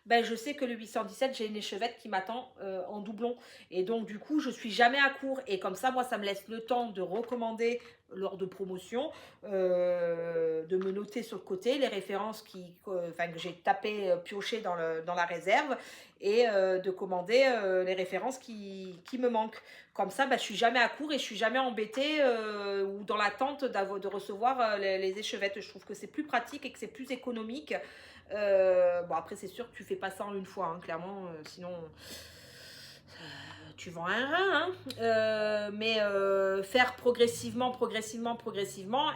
je sais que le 817, j'ai une échevette qui m'attend en doublon. Et donc, du coup, je suis jamais à court. Et comme ça, moi, ça me laisse le temps de recommander lors de promotion, de me noter sur le côté les références que j'ai tapé, pioché dans la réserve, et de commander les références qui me manquent. Comme ça, je suis jamais à court et je suis jamais embêtée ou dans l'attente de recevoir les échevettes. Je trouve que c'est plus pratique et que c'est plus économique. Bon, après, c'est sûr que tu fais pas ça en une fois, hein, clairement, sinon tu vends un rein. Hein. Mais faire progressivement.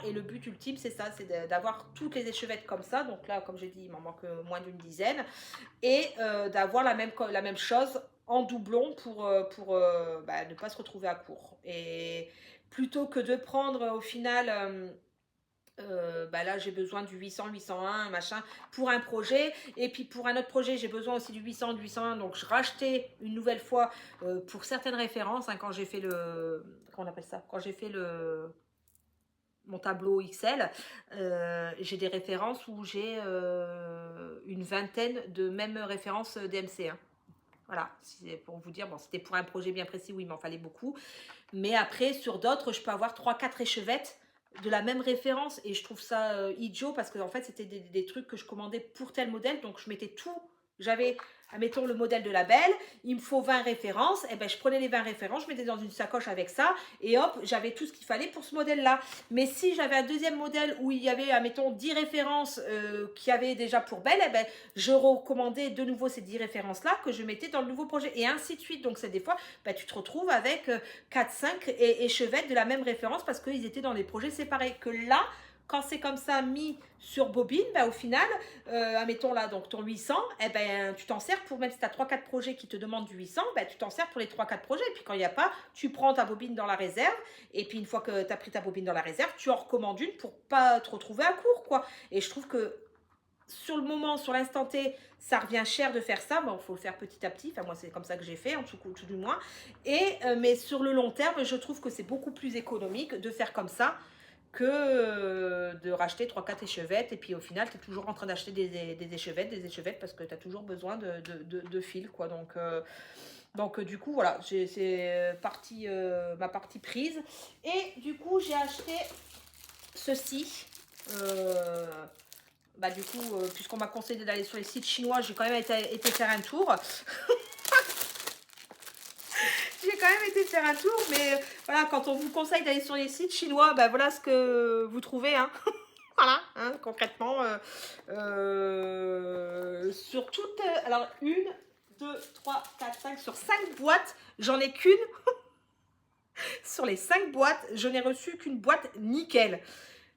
Et le but ultime, c'est ça, c'est d'avoir toutes les échevettes comme ça. Donc là, comme j'ai dit, il m'en manque moins d'une dizaine. Et d'avoir la même chose en doublon pour ne pas se retrouver à court. Et plutôt que de prendre au final... là j'ai besoin du 800, 801, machin, pour un projet, et puis pour un autre projet j'ai besoin aussi du 800, du 801, donc je rachetais une nouvelle fois pour certaines références, hein, quand j'ai fait comment on appelle ça, quand j'ai fait mon tableau Excel, j'ai des références où j'ai une vingtaine de mêmes références DMC, hein. Voilà, c'est pour vous dire, bon, c'était pour un projet bien précis où il m'en fallait beaucoup. Mais après, sur d'autres, je peux avoir 3-4 échevettes de la même référence et je trouve ça idiot parce que en fait c'était des trucs que je commandais pour tel modèle, donc je mettais tout. J'avais, admettons, le modèle de label, il me faut 20 références, et ben je prenais les 20 références, je mettais dans une sacoche avec ça, et hop, j'avais tout ce qu'il fallait pour ce modèle-là. Mais si j'avais un deuxième modèle où il y avait, admettons, 10 références qu'il y avait déjà pour Belle, eh ben, je recommandais de nouveau ces 10 références-là que je mettais dans le nouveau projet, et ainsi de suite. Donc c'est des fois, ben, tu te retrouves avec 4-5 échevettes de la même référence parce qu'ils étaient dans des projets séparés. Que là, quand c'est comme ça mis sur bobine, ben, au final, admettons là, donc ton 800, eh ben, tu t'en sers pour, même si tu as 3-4 projets qui te demandent du 800, ben, tu t'en sers pour les 3-4 projets. Et puis quand il n'y a pas, tu prends ta bobine dans la réserve. Et puis une fois que tu as pris ta bobine dans la réserve, tu en recommandes une pour pas te retrouver à court, quoi. Et je trouve que sur le moment, sur l'instant T, ça revient cher de faire ça. Bon, il faut le faire petit à petit. Enfin, moi, c'est comme ça que j'ai fait, en tout du moins. Et, mais sur le long terme, je trouve que c'est beaucoup plus économique de faire comme ça que de racheter 3-4 échevettes. Et puis au final, tu es toujours en train d'acheter des échevettes parce que tu as toujours besoin de fil, quoi. Donc du coup, voilà, c'est ma partie prise. Et du coup, j'ai acheté ceci. Bah du coup, puisqu'on m'a conseillé d'aller sur les sites chinois, j'ai quand même été faire un tour. J'ai quand même été faire un tour, mais voilà, quand on vous conseille d'aller sur les sites chinois, bah voilà ce que vous trouvez, hein. Voilà, hein, concrètement, sur toutes, alors 1, 2, 3, 4, 5, sur 5 boîtes, j'en ai qu'une. Sur les 5 boîtes, je n'ai reçu qu'une boîte nickel.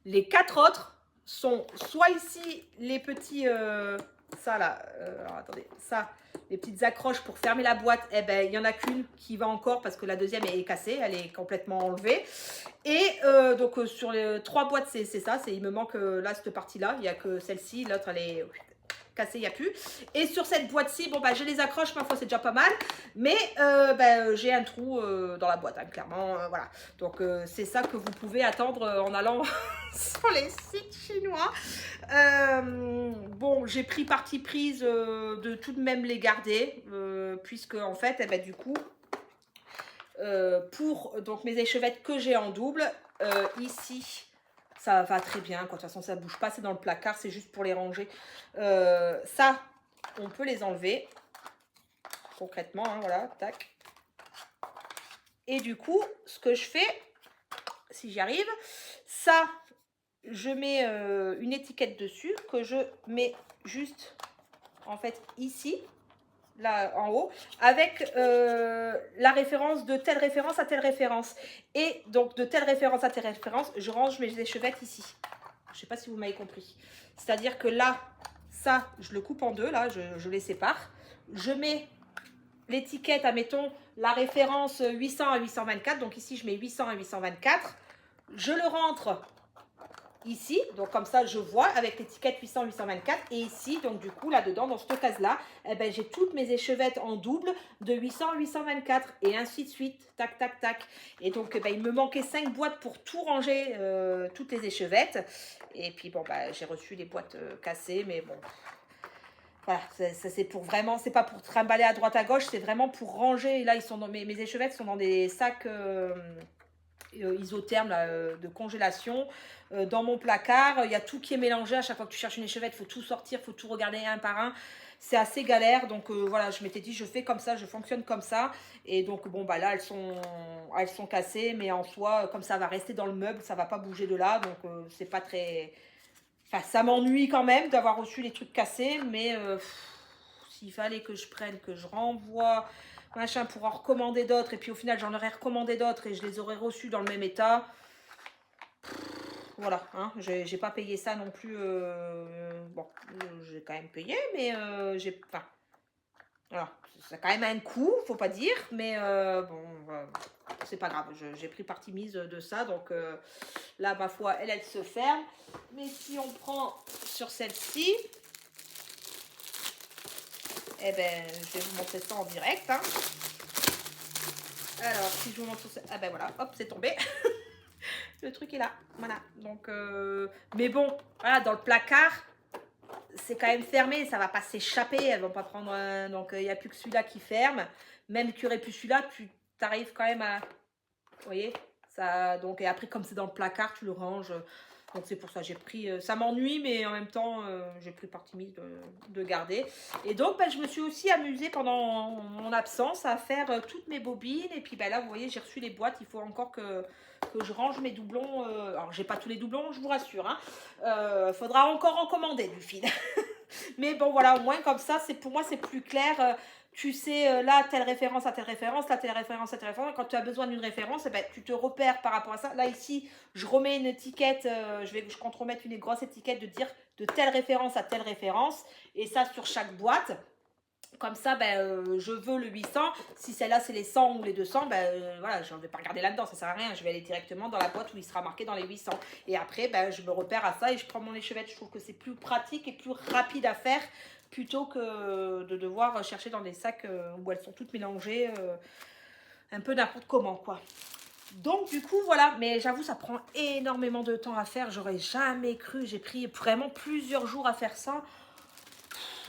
Les 4 autres sont soit ici les petits, ça là, alors attendez, ça, les petites accroches pour fermer la boîte, eh ben il y en a qu'une qui va encore parce que la deuxième est cassée, elle est complètement enlevée. Et donc sur les 3 boîtes, c'est ça, il me manque là cette partie-là, il n'y a que celle-ci, l'autre elle est cassée, il n'y a plus. Et sur cette boîte-ci, bon bah je les accroche, ma foi c'est déjà pas mal, mais j'ai un trou dans la boîte, hein, clairement, voilà. Donc c'est ça que vous pouvez attendre en allant sur les sites chinois. Bon, j'ai pris parti prise de tout de même les garder, puisque en fait, eh ben, du coup, pour donc mes échevettes que j'ai en double, ici, ça va très bien, quoi. De toute façon, ça bouge pas, c'est dans le placard, c'est juste pour les ranger. Ça, on peut les enlever, concrètement, hein, voilà, tac. Et du coup, ce que je fais, si j'y arrive, ça, je mets une étiquette dessus que je mets juste en fait ici, là en haut, avec la référence de telle référence à telle référence. Et donc de telle référence à telle référence, je range mes échevettes ici. Je sais pas si vous m'avez compris. C'est-à-dire que là, ça, je le coupe en deux, là, je les sépare. Je mets l'étiquette, admettons, la référence 800 à 824. Donc ici, je mets 800 à 824. Je le rentre ici, donc comme ça je vois avec l'étiquette 800-824 et ici, donc du coup là-dedans, dans cette case-là, eh ben, j'ai toutes mes échevettes en double de 800 à 824 et ainsi de suite, tac, tac, tac. Et donc eh ben, il me manquait 5 boîtes pour tout ranger, toutes les échevettes. Et puis bon, bah, j'ai reçu les boîtes cassées, mais bon... Voilà, ça c'est pour vraiment, c'est pas pour trimballer à droite à gauche, c'est vraiment pour ranger. Et là, ils sont dans, mes échevettes sont dans des sacs isotherme là, de congélation dans mon placard. Il y a tout qui est mélangé. À chaque fois que tu cherches une échevette, il faut tout sortir, il faut tout regarder un par un. C'est assez galère. Donc voilà, je m'étais dit, je fais comme ça, je fonctionne comme ça. Et donc bon, bah là, elles sont cassées. Mais en soi, comme ça va rester dans le meuble, ça va pas bouger de là. Donc c'est pas très... Enfin, ça m'ennuie quand même d'avoir reçu les trucs cassés. Mais s'il fallait que je prenne, que je renvoie... machin pour en recommander d'autres et puis au final j'en aurais recommandé d'autres et je les aurais reçus dans le même état, voilà, hein, j'ai pas payé ça non plus, bon, j'ai quand même payé mais j'ai, enfin, voilà, ça a quand même un coût, faut pas dire, mais bon, c'est pas grave, j'ai pris parti mise de ça, donc là ma foi elle se ferme, mais si on prend sur celle-ci, eh ben je vais vous montrer ça en direct, hein. Alors, si je vous montre ça, ah ben voilà, hop, c'est tombé. Le truc est là, voilà. Donc, mais bon, voilà, dans le placard, c'est quand même fermé, ça va pas s'échapper, elles vont pas prendre un... Donc, il n'y a plus que celui-là qui ferme. Même qu'il n'y aurait plus celui-là, tu arrives quand même à... Vous voyez, Ça, donc, et après, comme c'est dans le placard, tu le ranges. Donc c'est pour ça j'ai pris, ça m'ennuie, mais en même temps j'ai pris parti mise de garder. Et donc ben, je me suis aussi amusée pendant mon absence à faire toutes mes bobines. Et puis ben, là vous voyez j'ai reçu les boîtes, il faut encore que je range mes doublons. Alors j'ai pas tous les doublons, je vous rassure. Hein. Faudra encore en commander du fil. Mais bon voilà, au moins comme ça, c'est pour moi c'est plus clair. Tu sais, là, telle référence à telle référence, là, telle référence à telle référence. Quand tu as besoin d'une référence, eh ben, tu te repères par rapport à ça. Là, ici, je remets une étiquette, je compte remettre une grosse étiquette de dire de telle référence à telle référence. Et ça, sur chaque boîte. Comme ça, ben, je veux le 800. Si celle-là, c'est les 100 ou les 200, ben, voilà, je ne vais pas regarder là-dedans, ça sert à rien. Je vais aller directement dans la boîte où il sera marqué dans les 800. Et après, ben, je me repère à ça et je prends mon échevette. Je trouve que c'est plus pratique et plus rapide à faire plutôt que de devoir chercher dans des sacs où elles sont toutes mélangées, un peu n'importe comment, quoi. Donc du coup voilà, mais j'avoue ça prend énormément de temps à faire, j'aurais jamais cru, j'ai pris vraiment plusieurs jours à faire ça.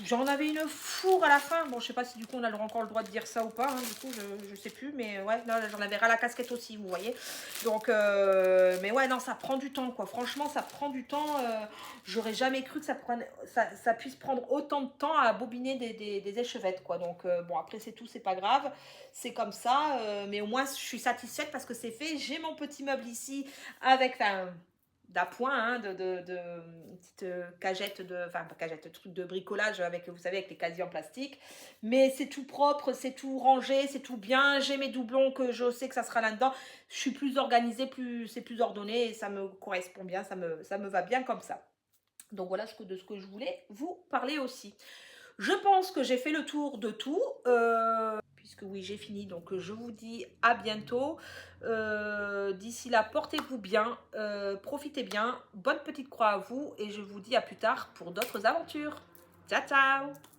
J'en avais une fourre à la fin. Bon, je sais pas si du coup on a encore le droit de dire ça ou pas. Hein, du coup, je sais plus. Mais ouais, là, j'en avais ras la casquette aussi, vous voyez. Donc, mais ouais, non, ça prend du temps, quoi. Franchement, ça prend du temps. J'aurais jamais cru que ça puisse prendre autant de temps à bobiner des échevettes, quoi. Donc, bon, après, c'est tout, c'est pas grave. C'est comme ça. Mais au moins, je suis satisfaite parce que c'est fait. J'ai mon petit meuble ici avec... Enfin, d'appoint, hein, une petite cagette, enfin pas cagette, truc de bricolage avec, vous savez, avec les casiers en plastique. Mais c'est tout propre, c'est tout rangé, c'est tout bien. J'ai mes doublons que je sais que ça sera là-dedans. Je suis plus organisée, c'est plus ordonné et ça me correspond bien, ça me va bien comme ça. Donc voilà de ce que je voulais vous parler aussi. Je pense que j'ai fait le tour de tout. Puisque oui, j'ai fini. Donc je vous dis à bientôt. D'ici là, portez-vous bien. Profitez bien. Bonne petite croix à vous. Et je vous dis à plus tard pour d'autres aventures. Ciao, ciao!